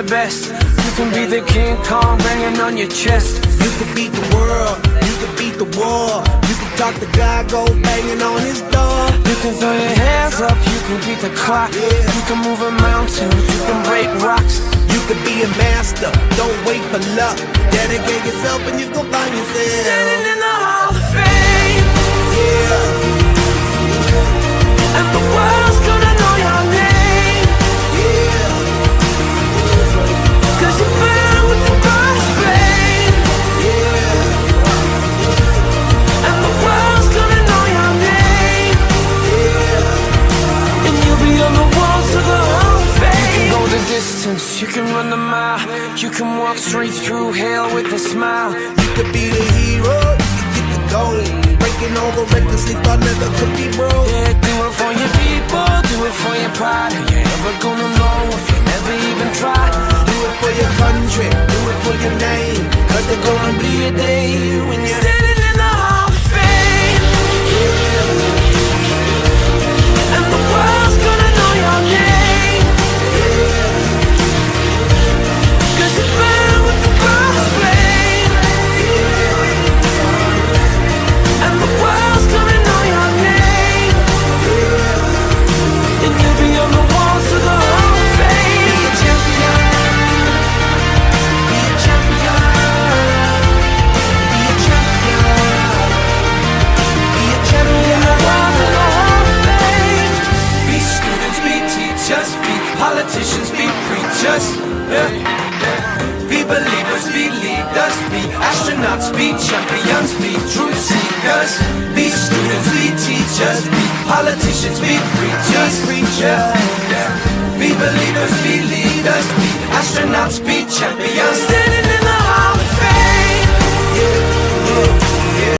the best. You can be the King Kong banging on your chest. You can beat the world, you can beat the war. You can talk to God, go banging on his door. You can throw your hands up, you can beat the clock. You can move a mountain, you can break rocks. You can be a master, don't wait for luck. Dedicate yourself and you gon' find yourself Standing in the Hall of Fame. Yeah, And the world's gonna know your name. yeah, 'Cause you burn with the brightest flame. yeah, And the world's gonna know your name. yeah. And you'll be on the walls of the Hall of Fame. You can go the distance, you can run the mile. You can walk straight through hell with a smile. You could be the hero, you can get the gold. Breaking all the records they thought never could be broke. Yeah, do it for your people, do it for your pride. Are you ever gonna know if you never even try? Do it for your country, do it for your name. Cause there's gonna be a day when you're Standing in the Hall of Fame. And the world's gonna know your name. 'Cause you burn with the brightest flame. And the world's gonna know your name. And you'll be on the walls of the Hall of Fame. Be a champion. Be a champion. Be a champion. Be a champion. The walls of the Hall of Fame. Be students, be teachers, be politicians, be preachers. Yeah. Be believers, be leaders, be astronauts, be champions, be truth seekers. Be students, be teachers, be politicians, be preachers.